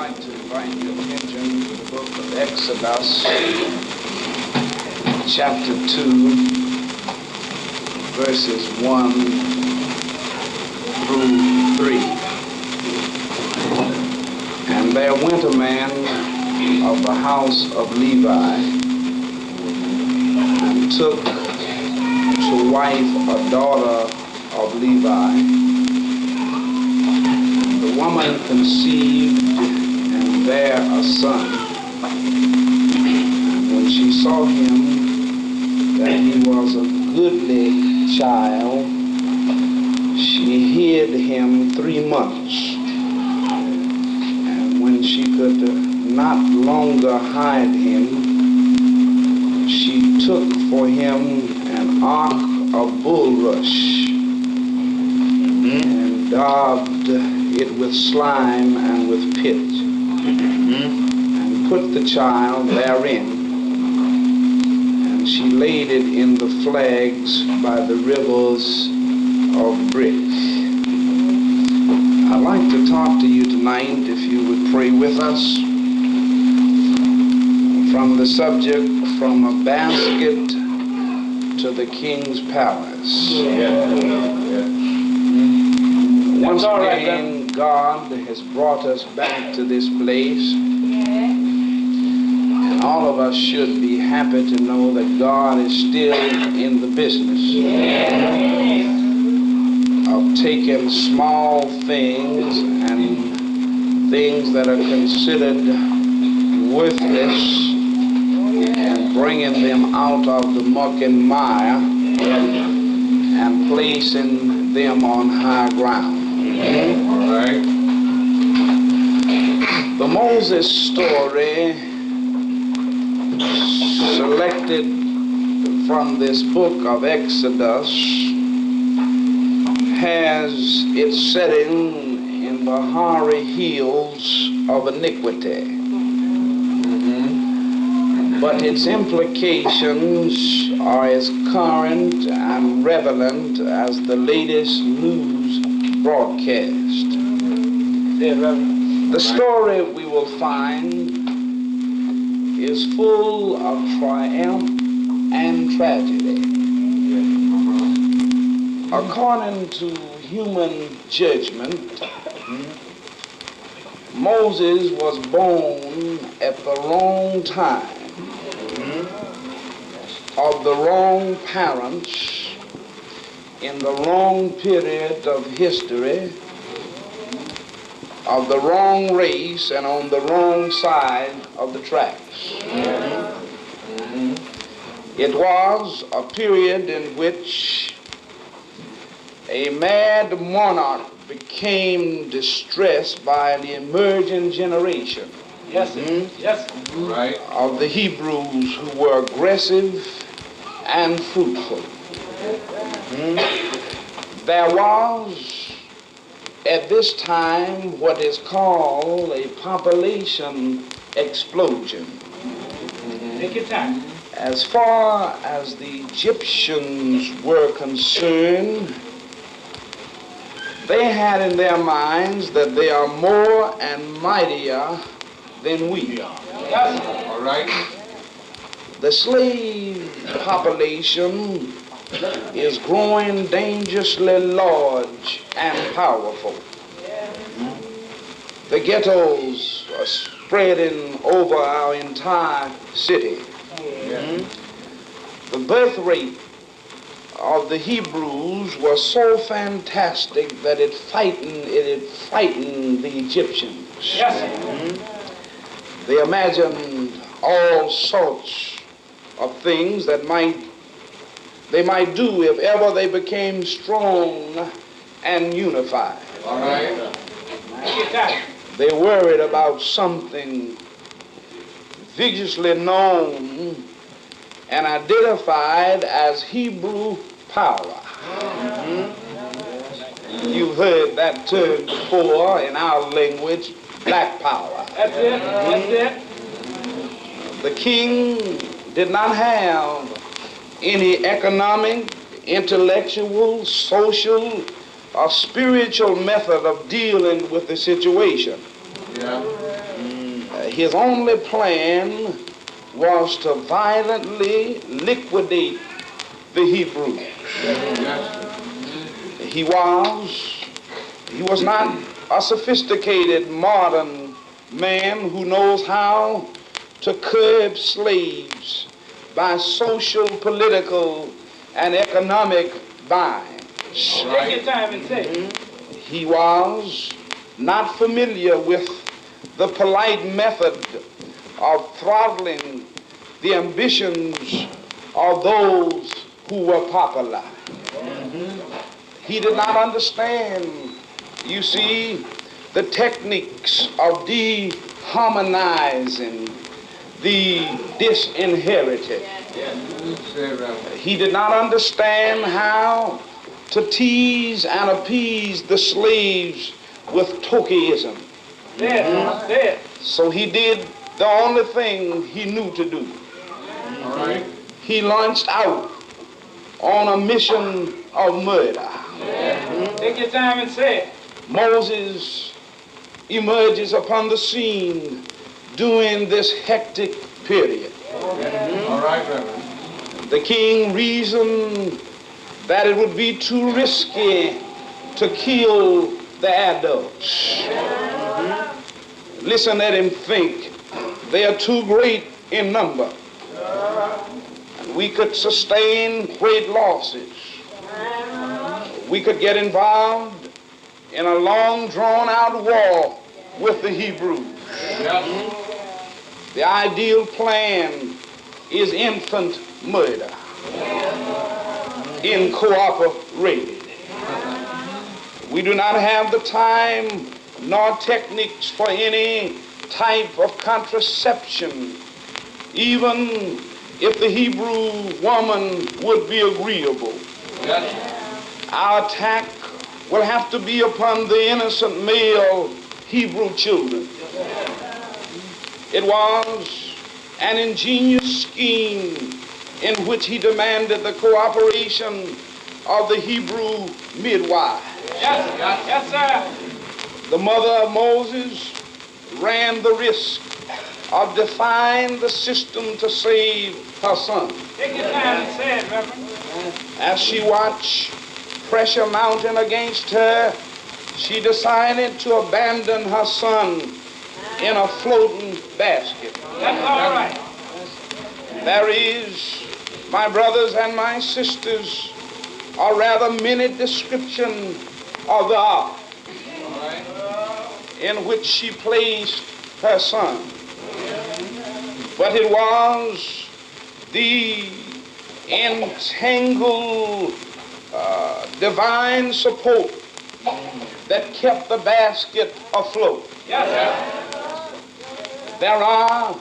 like to invite your attention to the book of Exodus, chapter 2, verses 1 through 3. And there went a man of the house of Levi, and took to wife a daughter of Levi. The woman conceived and bare a son. And when she saw him, that he was a goodly child, she hid him 3 months. And when she could not longer hide him, she took for him an ark of bulrush, and daubed it with slime and with pitch, and put the child therein. And she laid it in the flags by the rivers of bricks. I'd like to talk to you tonight, if you would pray with us, from the subject, From a Basket to the King's Palace. Once again, God has brought us back to this place, and all of us should be happy to know that God is still in the business of taking small things and things that are considered worthless and bringing them out of the muck and mire and placing them on high ground. All right. The Moses story, selected from this book of Exodus, has its setting in the hoary hills of iniquity. But its implications are as current and relevant as the latest news broadcast. The story, we will find, is full of triumph and tragedy. According to human judgment, Moses was born at the wrong time, of the wrong parents, in the wrong period of history, of the wrong race, and on the wrong side of the tracks. It was a period in which a mad monarch became distressed by an emerging generation. Yes. Right. Of the Hebrews who were aggressive and fruitful. There was at this time what is called a population explosion. Take your time. As far as the Egyptians were concerned, they had in their minds that they are more and mightier than we are. Yes. All right. The slave population is growing dangerously large and powerful. The ghettos are spreading over our entire city. The birth rate of the Hebrews was so fantastic that it frightened the Egyptians. Yes. They imagined all sorts of things that they might do if ever they became strong and unified. All right. They worried about something vigorously known and identified as Hebrew power. You've heard that term before in our language, black power. That's it. That's it. The king did not have any economic, intellectual, social, or spiritual method of dealing with the situation. Yeah. his only plan was to violently liquidate the Hebrews. He was not a sophisticated modern man who knows how to curb slaves by social, political, and economic binds. Take your time and say it. He was not familiar with the polite method of throttling the ambitions of those who were popular. He did not understand, you see, the techniques of deharmonizing the disinherited. He did not understand how to tease and appease the slaves with tokeism. So he did the only thing he knew to do. All right. He launched out on a mission of murder. Take your time and say it. Moses emerges upon the scene during this hectic period. All right, Reverend. The king reasoned that it would be too risky to kill the adults. Listen, let him think. They are too great in number. And we could sustain great losses. We could get involved in a long, drawn-out war with the Hebrews. The ideal plan is infant murder, incorporated. We do not have the time nor techniques for any type of contraception, even if the Hebrew woman would be agreeable. Our attack will have to be upon the innocent male Hebrew children. It was an ingenious scheme in which he demanded the cooperation of the Hebrew midwife. Yes, sir. The mother of Moses ran the risk of defying the system to save her son. Take your time and say it, Reverend. As she watched pressure mounting against her, she decided to abandon her son in a floating basket. That's all right. There is, my brothers and my sisters, a rather minute description of the ark in which she placed her son. But it was the entangled divine support that kept the basket afloat. Yes, sir. There are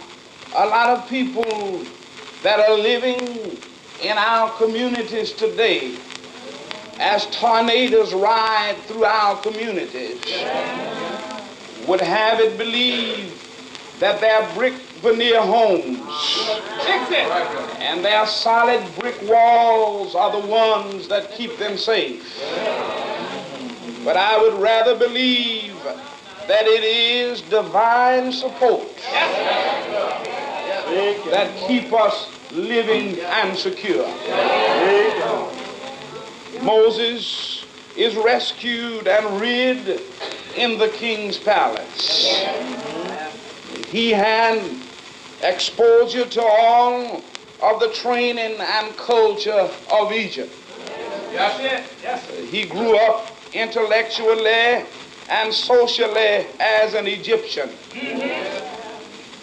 a lot of people that are living in our communities today as tornadoes ride through our communities, would have it believed that their brick veneer homes Fix it. and their solid brick walls are the ones that keep them safe. But I would rather believe that it is divine support that keep us living and secure. Moses is rescued and rid in the king's palace. He had exposure to all of the training and culture of Egypt. That's it. Yes. He grew up intellectually and socially as an Egyptian.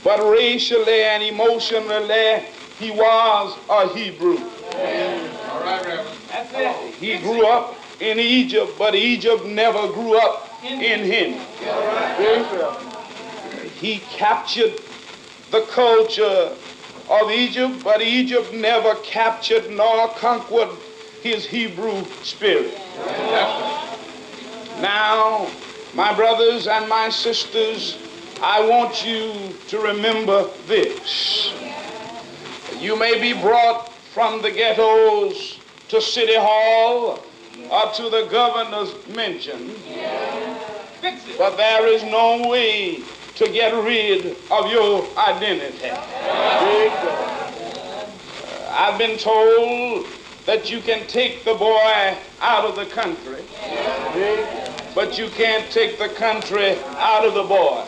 But racially and emotionally, he was a Hebrew. All right, Reverend. That's it. He grew up in Egypt, but Egypt never grew up in him. He captured the culture of Egypt, but Egypt never captured nor conquered his Hebrew spirit. Now, my brothers and my sisters, I want you to remember this. You may be brought from the ghettos to City Hall or to the governor's mansion, Fix it. but there is no way to get rid of your identity. I've been told that you can take the boy out of the country, but you can't take the country out of the boy.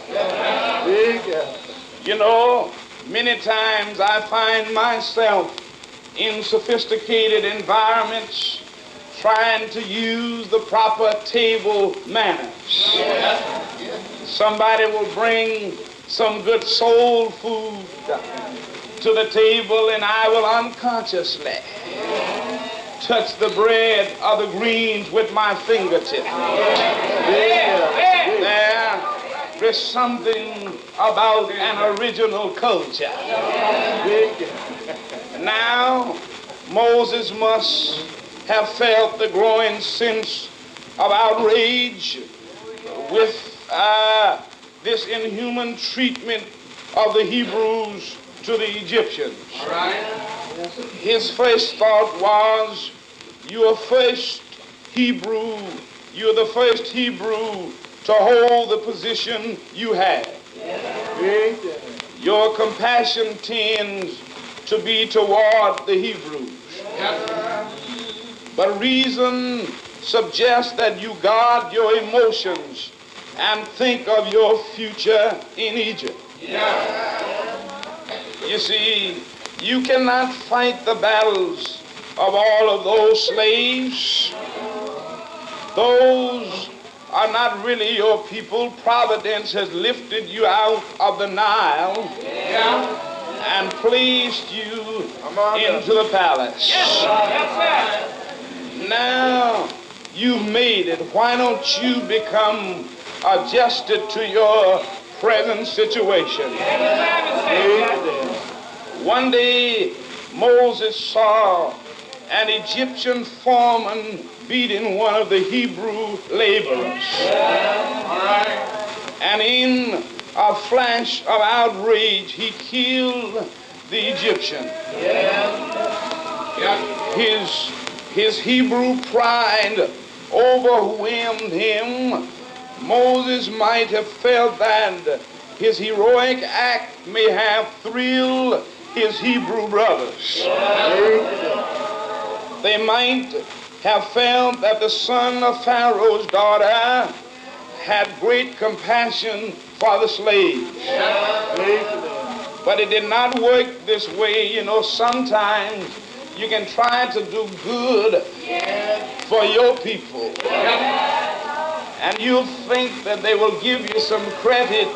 You know, many times I find myself in sophisticated environments trying to use the proper table manners. Somebody will bring some good soul food to the table and I will unconsciously touch the bread or the greens with my fingertip. There's something about an original culture. Now, Moses must have felt the growing sense of outrage with this inhuman treatment of the Hebrews to the Egyptians. His first thought was, you're the first Hebrew to hold the position you have. Your compassion tends to be toward the Hebrews. But reason suggests that you guard your emotions and think of your future in Egypt. You see, you cannot fight the battles of all of those slaves. Those are not really your people. Providence has lifted you out of the Nile and placed you into the palace. Now you've made it. Why don't you become adjusted to your present situation? One day Moses saw an Egyptian foreman beating one of the Hebrew laborers. And in a flash of outrage, he killed the Egyptian. His Hebrew pride overwhelmed him. Moses might have felt that his heroic act may have thrilled his Hebrew brothers. They might have felt that the son of Pharaoh's daughter had great compassion for the slaves. But it did not work this way. You know, sometimes you can try to do good for your people, and you'll think that they will give you some credit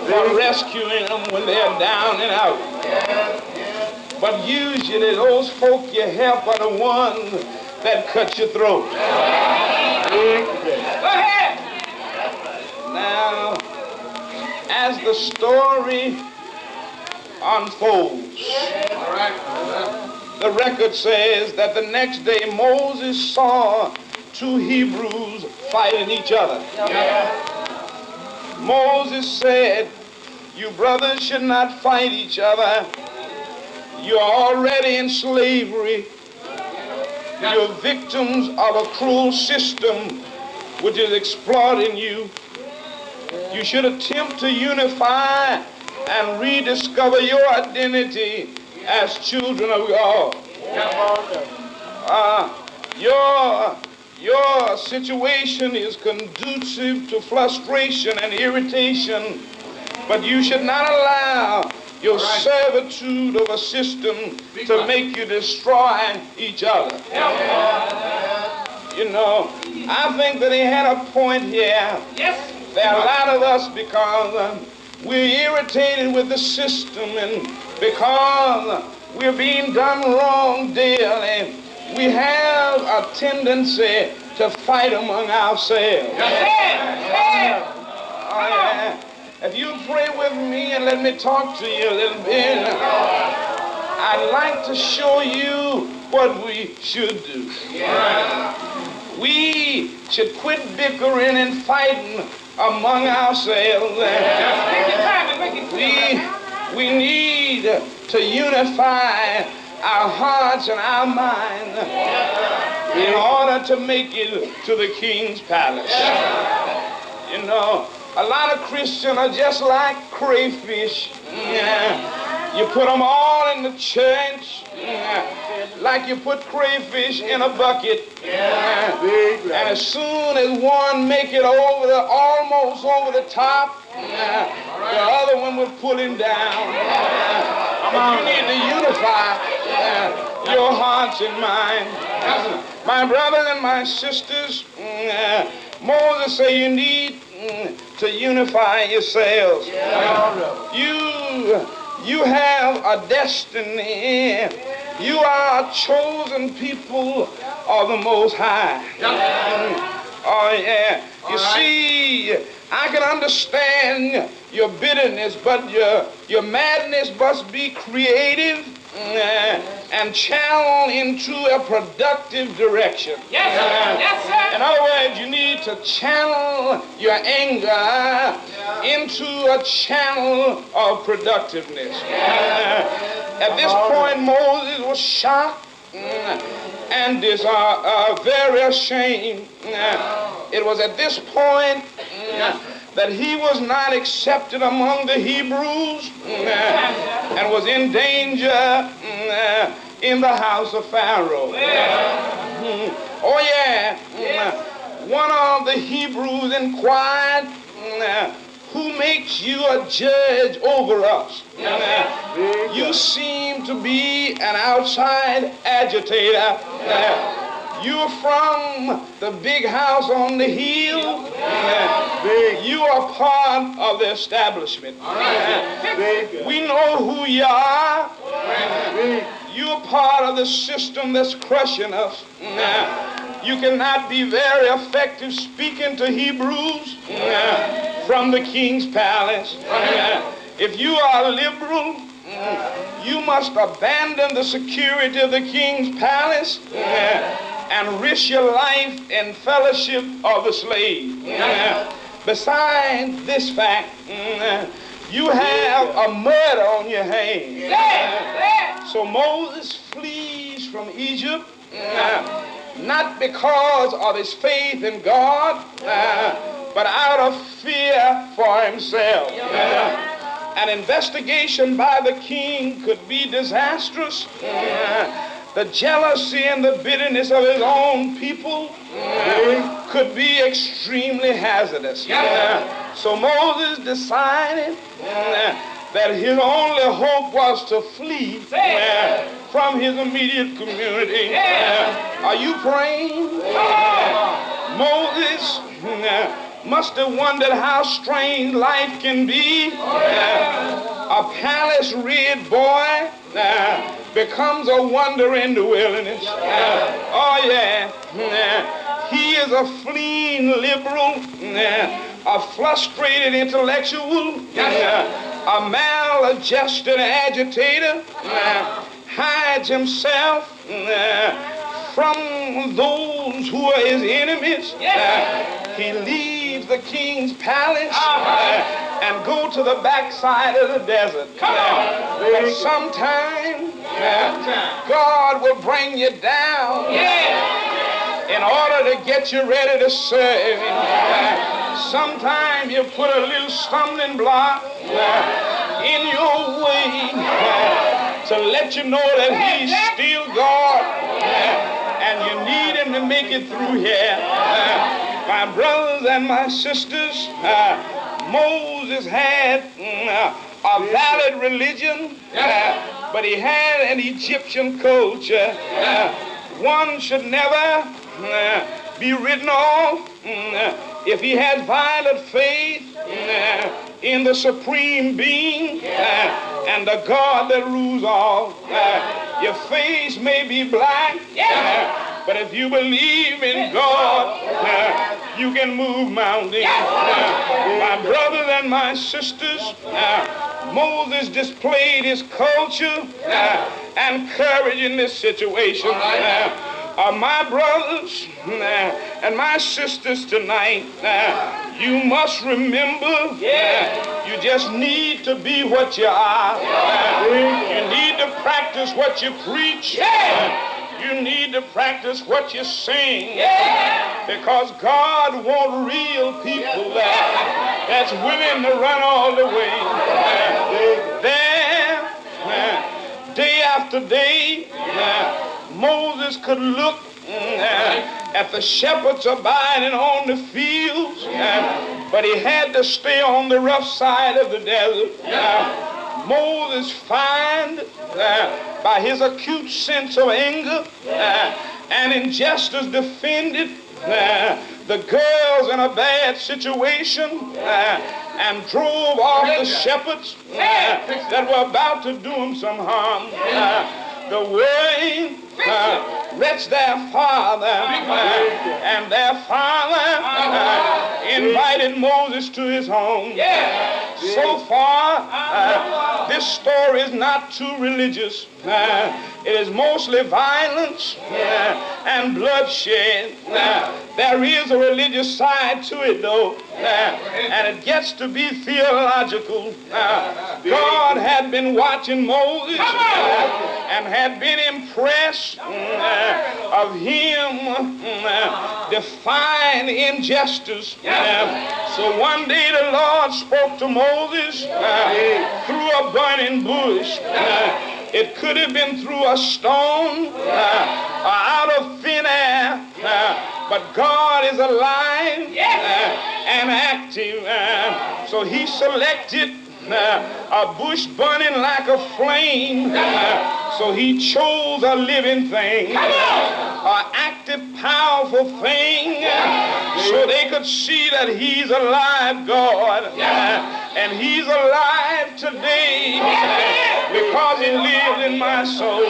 for rescuing them when they're down and out. But usually those folk you help are the ones that cut your throat. Go ahead. Now, as the story unfolds, the record says that the next day Moses saw two Hebrews fighting each other. Moses said, you brothers should not fight each other. You're already in slavery. You're victims of a cruel system which is exploiting you. You should attempt to unify and rediscover your identity as children of God. Your situation is conducive to frustration and irritation, but you should not allow your servitude of a system to make you destroy each other. You know, I think that he had a point here. There are a lot of us because we're irritated with the system and because we're being done wrong daily, we have a tendency to fight among ourselves. If you pray with me and let me talk to you a little bit, I'd like to show you what we should do. We should quit bickering and fighting among ourselves. We need to unify our hearts and our minds in order to make it to the king's palace. You know, A lot of Christians are just like crayfish. You put them all in the church, like you put crayfish in a bucket. And as soon as one make it over the, almost over the top, the other one will pull him down. But you need to unify your hearts and minds. My brothers and my sisters, Moses said you need to unify yourselves. You have a destiny. You are a chosen people of the Most High. Oh yeah. You see, I can understand your bitterness, but your madness must be creative and channeled into a productive direction. Yes, sir. Yes, sir. In other words, you need to channel your anger into a channel of productiveness. At this point, Moses was shocked and is very ashamed. It was at this point that he was not accepted among the Hebrews and was in danger in the house of Pharaoh. Oh yeah. One of the Hebrews inquired, who makes you a judge over us? You seem to be an outside agitator. You're from the big house on the hill. You are part of the establishment. We know who you are. You're part of the system that's crushing us. You cannot be very effective speaking to Hebrews from the king's palace. If you are liberal, you must abandon the security of the king's palace and risk your life in fellowship of the slave. Besides this fact, you have a murder on your hands. So Moses flees from Egypt, not because of his faith in God, but out of fear for himself. An investigation by the king could be disastrous. The jealousy and the bitterness of his own people could be extremely hazardous. So Moses decided that his only hope was to flee from his immediate community. Are you praying? Moses must have wondered how strange life can be. A palace-reared boy becomes a wonder in the wilderness. Oh yeah. He is a fleeing liberal, a frustrated intellectual, a maladjusted agitator, hides himself from those who are his enemies. He leaves the king's palace and go to the backside of the desert. But sometime God will bring you down in order to get you ready to serve him. Sometimes you put a little stumbling block in your way to let you know that he's still God and you need him to make it through here. My brothers and my sisters, Moses had a valid religion, but he had an Egyptian culture. One should never be written off if he had violent faith in the supreme being and the God that rules all. Your face may be black, but if you believe in God, you can move mountains. My brothers and my sisters, Moses displayed his culture and courage in this situation. My brothers and my sisters tonight, you must remember you just need to be what you are. You need to practice what you preach. You need to practice what you sing, because God wants real people there. that's willing to run all the way. There, day after day, Moses could look at the shepherds abiding on the fields, but he had to stay on the rough side of the desert. Moses find by his acute sense of anger and injustice defended the girls in a bad situation and drove off the shepherds that were about to do him some harm. The way reached their father, and their father invited Moses to his home. So far, this story is not too religious. It is mostly violence and bloodshed. There is a religious side to it, though, and it gets to be theological. God had been watching Moses and had been impressed of him defying injustice. So one day the Lord spoke to Moses through a burning bush. It could have been through a stone or out of thin air, but God is alive and active. So he selected a bush burning like a flame. So he chose a living thing, an active, powerful thing, so they could see that he's alive, God. And he's alive today because he lives in my soul.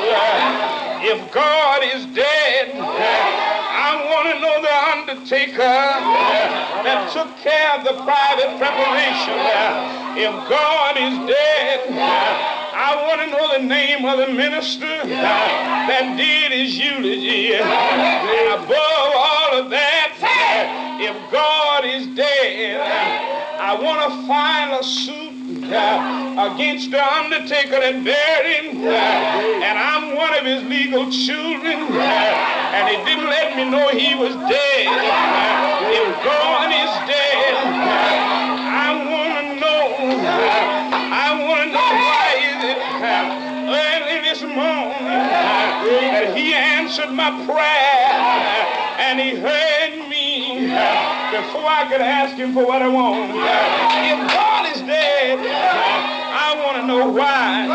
If God is dead, I want to know the undertaker that took care of the private preparation. If God is dead, I want to know the name of the minister that did his eulogy. And above all of that, if God is dead, I want to file a suit against the undertaker that buried him, and I'm one of his legal children, and he didn't let me know he was dead. If God is dead, I want to know why is it early this morning that he answered my prayer and he heard me before I could ask him for what I want. If God is dead, I want to know why.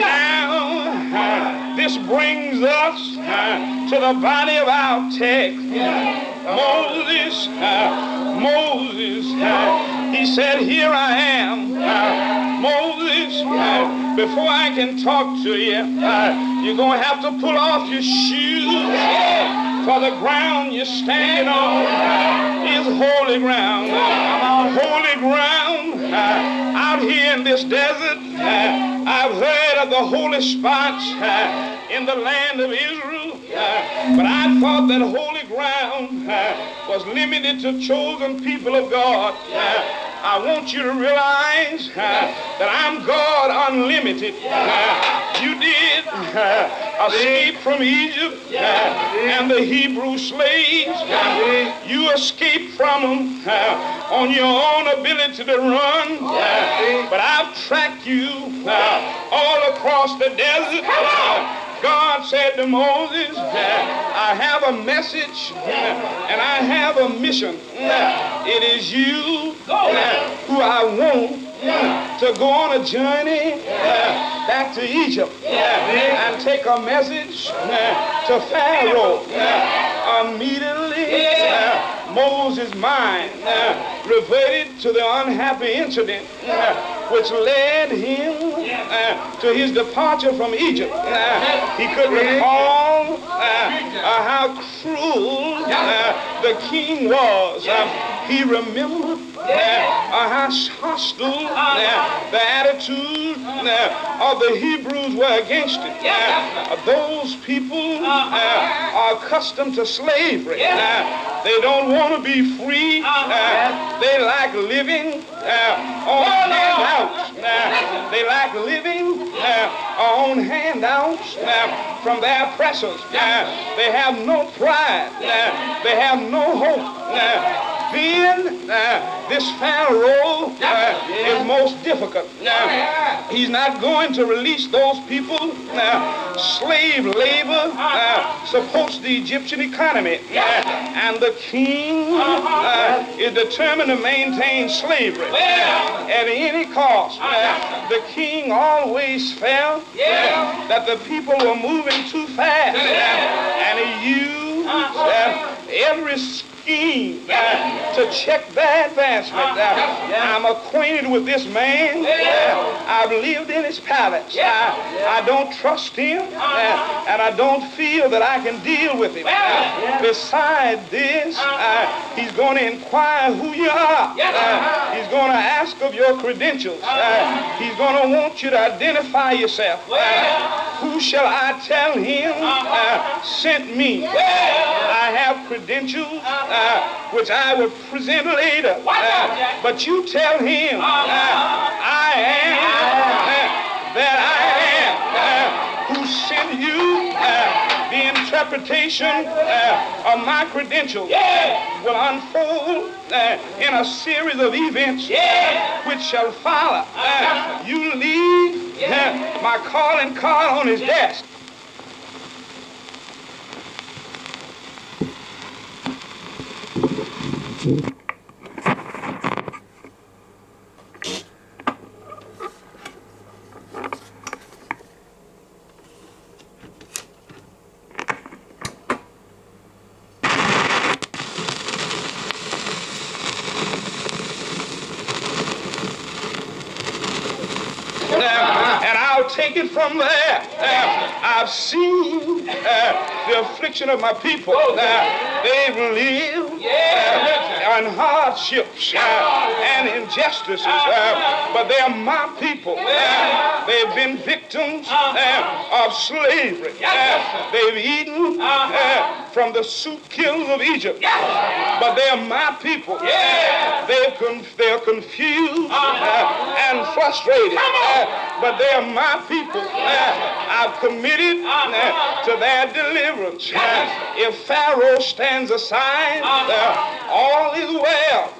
Now, this brings us to the body of our text. Moses, he said, here I am. Moses, before I can talk to you, you're going to have to pull off your shoes, for the ground you're standing on is holy ground. Holy ground out here in this desert. I've heard of the holy spots in the land of Israel, but I thought that holy ground was limited to chosen people of God. I want you to realize that I'm God unlimited. You did escape from Egypt and the Hebrew slaves. You escaped from them on your own ability to run, but I've tracked you all across the desert. God said to Moses, I have a message and I have a mission. It is you who I want to go on a journey back to Egypt and take a message to Pharaoh. Immediately, Moses' mind reverted to the unhappy incident which led him to his departure from Egypt. He could recall how cruel the king was. He remembered how hostile the attitude of the Hebrews were against it. Those people are accustomed to slavery. They don't want to be free. They like living on handouts. They like living on handouts from their oppressors. They have no pride. They have no hope. Then this Pharaoh is most difficult. He's not going to release those people. Slave labor supports the Egyptian economy, and the king is determined to maintain slavery at any cost. The king always felt that the people were moving too fast, and he used every scheme to check their advancement. I'm acquainted with this man. I've lived in his palace. I don't trust him, and I don't feel that I can deal with him. Besides this, he's going to inquire who you are. He's going to ask of your credentials. He's going to want you to identify yourself. Who shall I tell him sent me? I have credentials which I will present later. But you tell him I am that I am who sent you. The interpretation of my credentials will unfold in a series of events which shall follow. You leave my calling card on his desk. And I'll take it from there. I've seen the affliction of my people. They've lived on hardships and injustices, but they're my people. They've been victims of slavery. They've eaten from the soup kilns of Egypt, but they're my people. They're confused and frustrated, but they're my people. I've committed to their deliverance. If Pharaoh stands aside, all is well.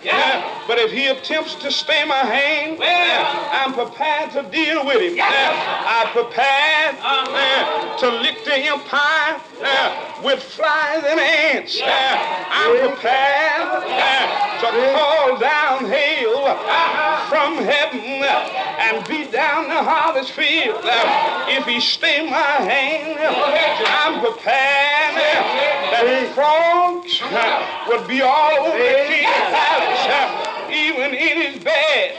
But if he attempts to stay my hand, I'm prepared to deal with him. I'm prepared to lick the empire with flies and ants. I'm prepared to call down hail from heaven and beat down the harvest field. If he stay my hand, I'm prepared that frogs would be all over the king's palace, even in his bed.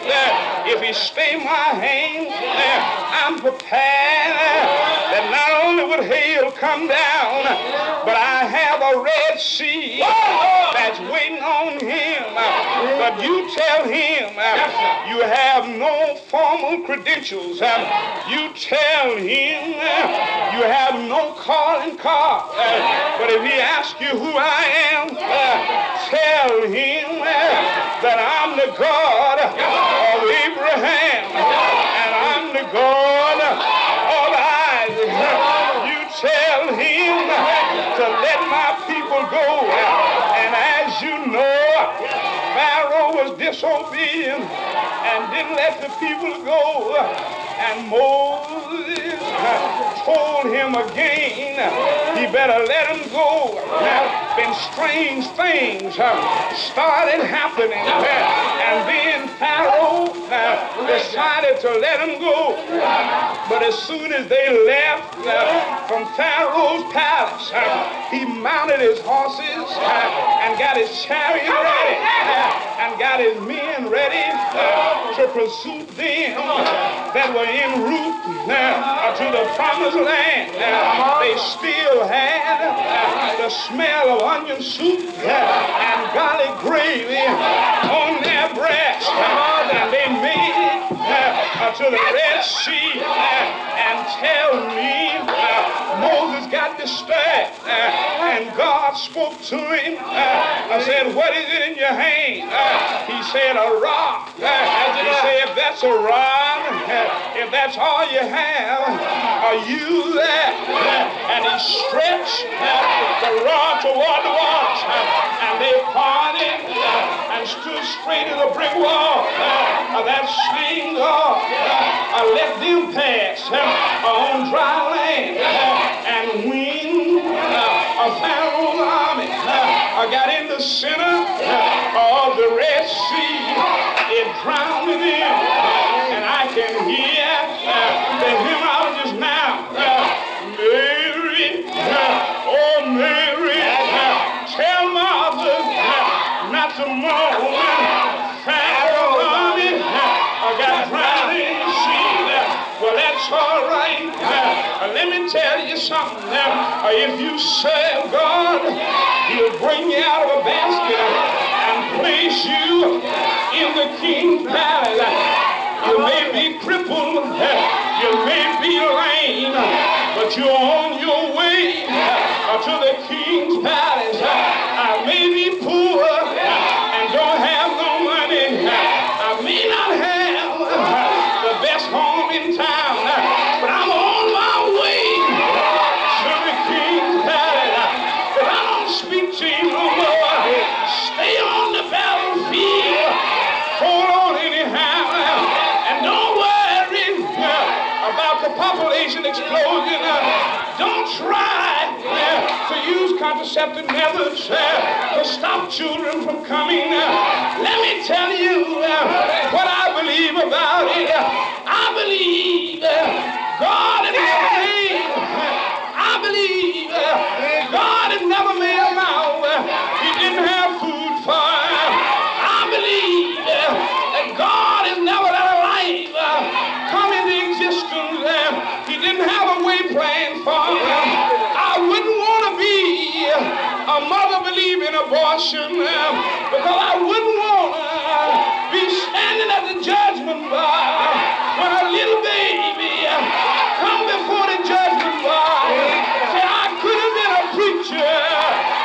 If he stay my hand, I'm prepared that not only would hail come down, but I have a Red Sea that's waiting on him. But you tell him you have no formal credentials. You tell him you have no calling card. But if he asks you who I am, tell him that I'm the God of Abraham, and I'm the God of Isaac. You tell him to let my people go. And as you know, Pharaoh was disobedient and didn't let the people go. And Moses told him again, he better let him go. Then strange things started happening. And then Pharaoh decided to let him go. But as soon as they left from Pharaoh's palace, he mounted his horses and got his chariot ready and got his men ready to pursue them that were en route to the promised land. They still had the smell of onion soup and garlic gravy on their breath. And they made it to the Red Sea. And tell me, Moses got disturbed, and God spoke to him. I said, what is it in your hand? He said, a rod. He said, if that's a rod, if that's all you have, are you there? And he stretched the rod toward the waters, and they parted and stood straight as a brick wall. That same God let them pass on dry land. And when Pharaoh's army got in the center of the Red Sea, it drowned them. And I can hear the hymnologist now. Mary, oh Mary, tell Martha not to mourn. Pharaoh's army got drowned in the sea. Well, that's all right. Let me tell you something. If you serve God, He'll bring you out of a basket and place you in the king's palace. You may be crippled, you may be lame, but you're on your way to the king's palace. I may be poor and don't have no money. I may not have the best home in town, but I'm on my way to the king's palace. But I don't speak to you no more. Stay on the battlefield. Hold on anyhow. And don't worry about the population explosion. Don't try to use contraceptive methods to stop children from coming. Let me tell you what I believe about it. I believe God has never made. I believe God has never made a mouth He didn't have food for. I believe that God has never let a life come into existence He didn't have a way plan for. I wouldn't want to be a mother believing abortion because I wouldn't want to be standing at the judgment bar when a little baby come before the judgment bar. Say, I could have been a preacher,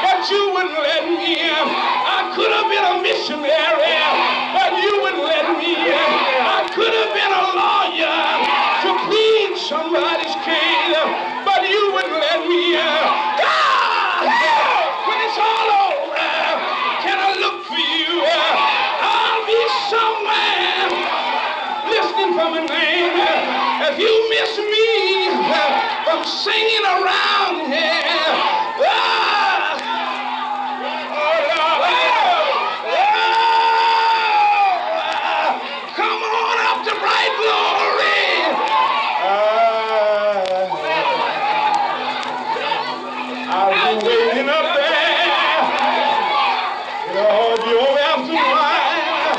but you wouldn't let me. I could have been a missionary, but you wouldn't let me. I could have been a lawyer to plead somebody's case, but you wouldn't let me. When it's all over, can I look for you? I'll be somewhere listening for my name. If you miss me from singing around here, come on up to bright glory. I'll be waiting up there. Lord, you'll have to ride.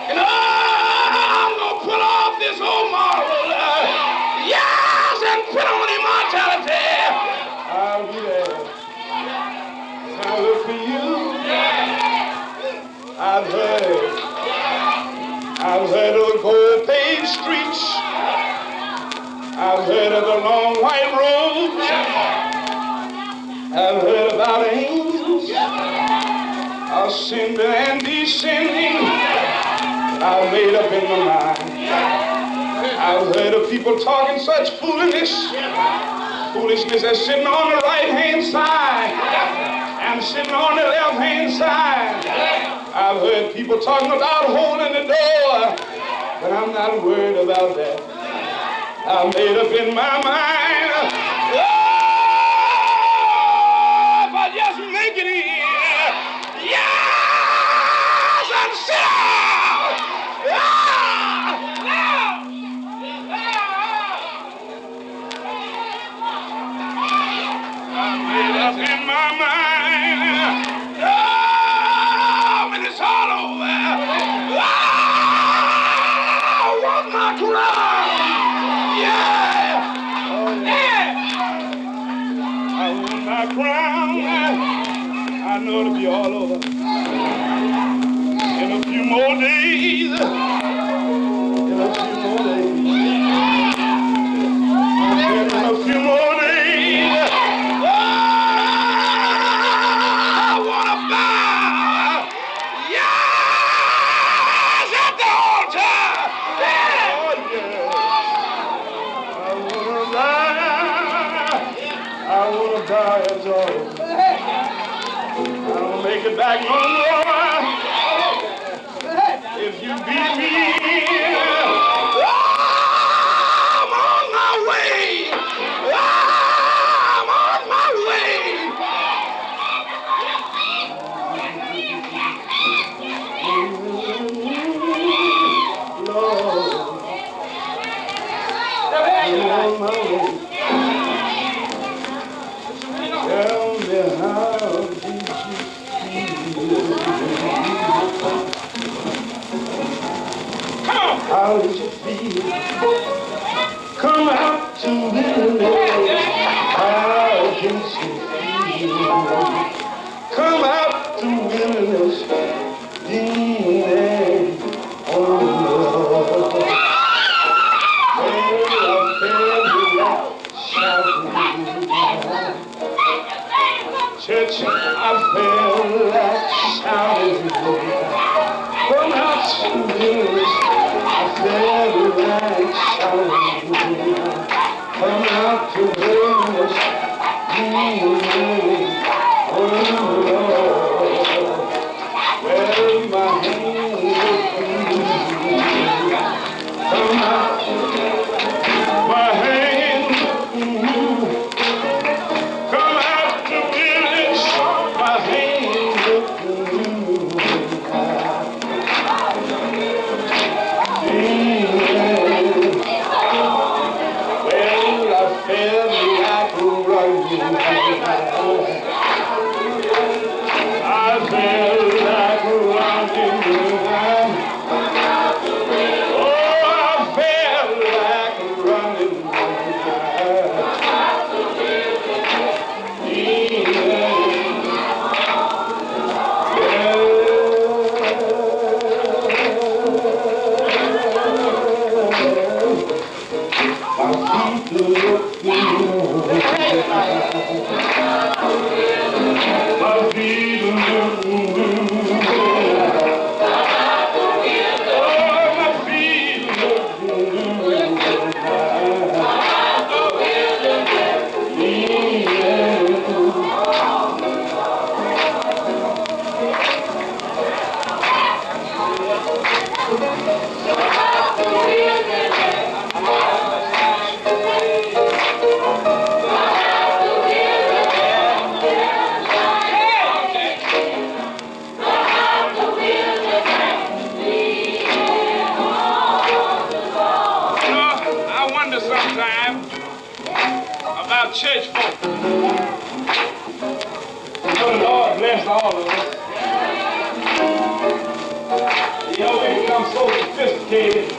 And I'm going to put off this old moral. Yes, and put on immortality. I'll be there. I'll look for you. I've heard of the gold paved streets. I've heard of the long white roads. I've heard about angels ascending and descending. I've made up in my mind. I've heard of people talking such foolishness that's sitting on the right-hand side and sitting on the left-hand side. I've heard people talking about holding the door, but I'm not worried about that. I've made up in my mind. If I just make it in, yes, and sit down. I've made up in my mind. When it's all over, I want my crown. Yeah. Oh, yeah. I want my crown. I know it'll be all over in a few more days. In a few more days. In a few more days. I want to bow. Yes, at the altar. Oh, yeah. me back no more. If you beat me, I'm on my way. I'm on my way. Lord, I'm on my way. Tell me how did you feel? How did you feel? Come out to me. How did you feel? Come out to wilderness. Leaning on the Lord. Well, I felt like shouting. Church, I felt like shouting. Come out to wilderness. I felt like shouting. Come out to wilderness. Leaning on the Lord. Well, my hand will come out. My hand come out to village. My hand will well, I felt like running. I felt like running. Oh, I felt like running. About church folk. You know, the Lord bless all of us. You know, we become so sophisticated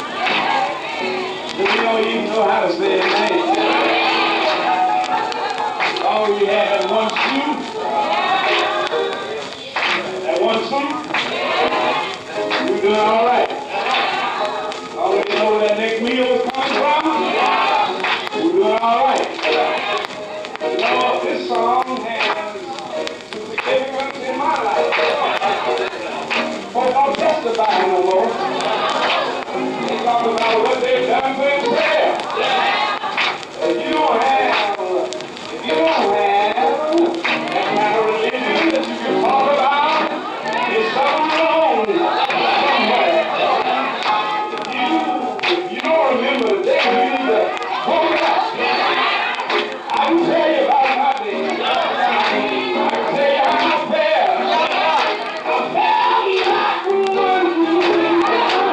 that we don't even know how to say his name. All we have is one shoe. That one suit. We're doing all right. All we know where that next meal was coming from. We're doing all right. You know, this song has significance in my life. Folk don't testify no more. They talk about what they've done for themselves. If you don't have that kind of religion that you can talk about, there's something wrong somewhere. If you don't remember the day, you need to hold it up. I can tell you about my day. I can tell you how I felt. I felt like one.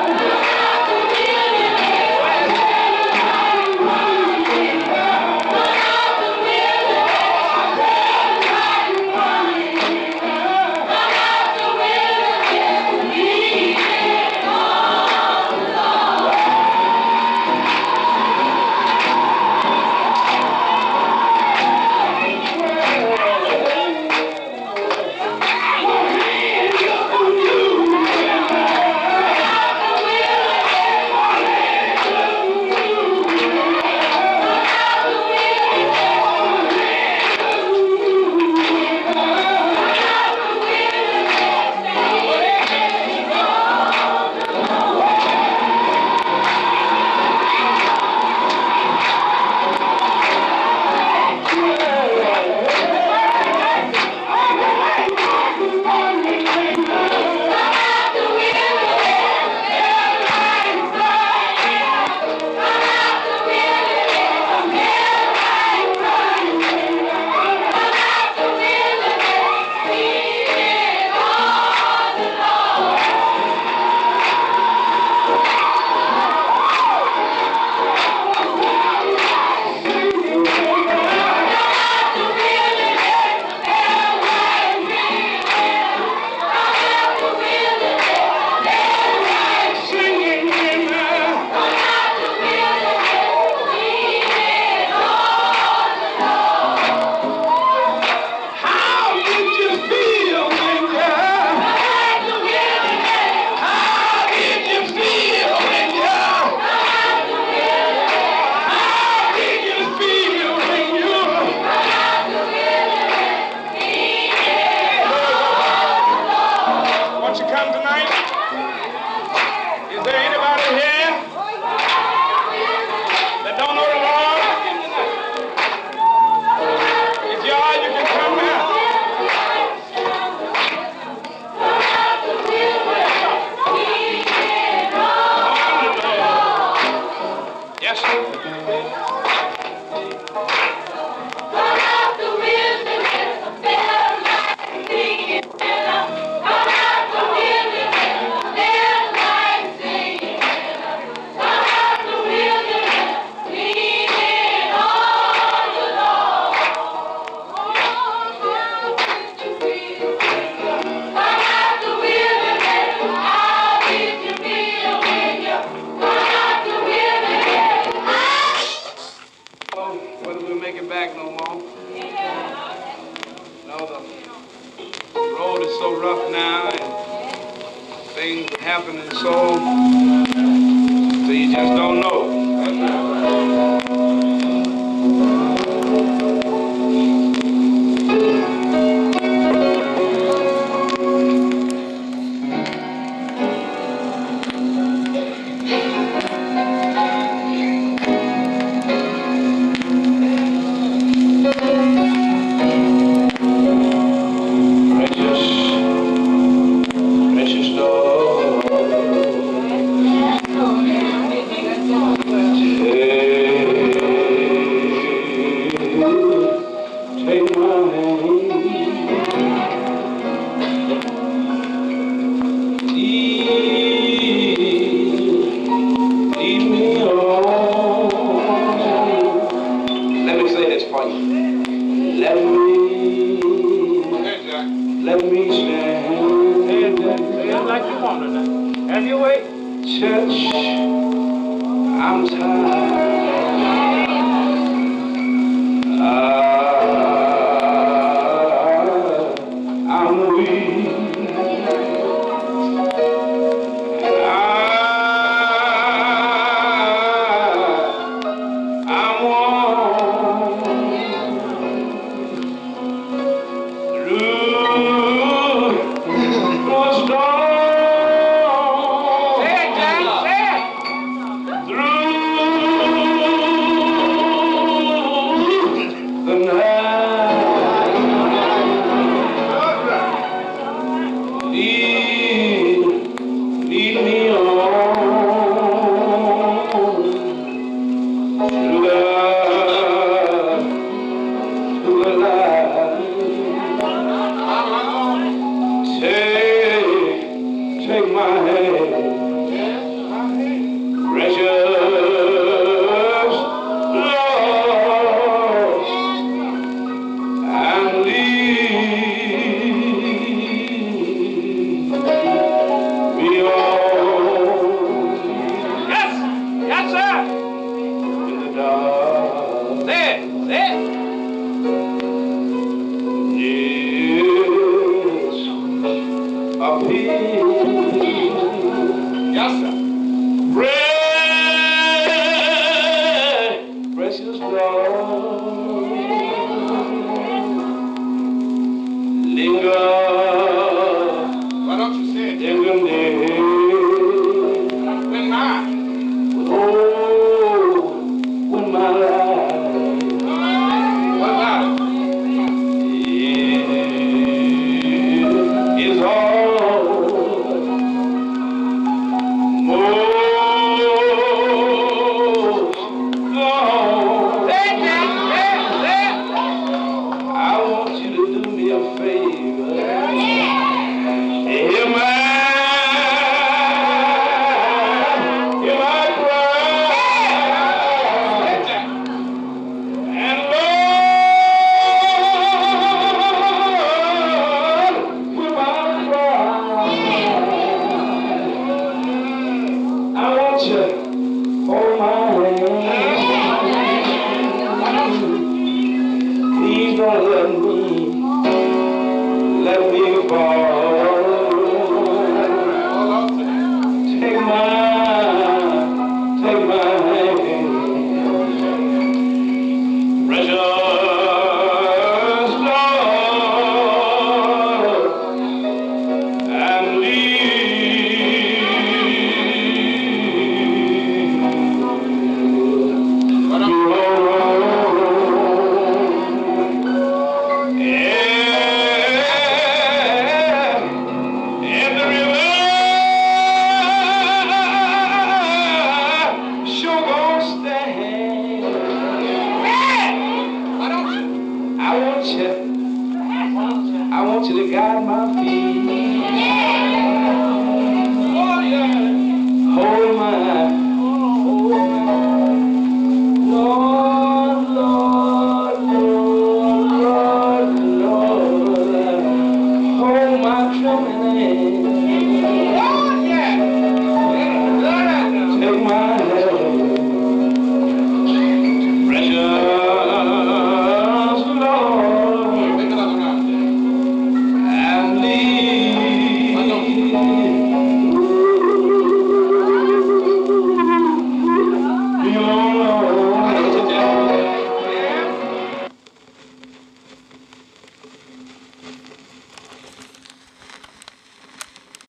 So you just don't know. Precious Lord, take my hand, lead me on. Let me say this for you. Let me stand. Say it like you want it now. Have your way. Church, I'm tired. I'm weak. I'm worn through the storm. Say it, Jack. Say it. Through the night, lead me on to the light. Take my hand, precious Lord, and lead me on Yes. Yes, sir. in the dark. Say it. Say it. Yes, a peace. Yes, sir. Precious Lord, linger, Why don't you say it? linger near. When mine. Oh, when my life What about it? is all most gone. Say it, Jack. Say it. Say it. I want you to do me a favor. Hear my cry. And Lord, hear my cry. I want you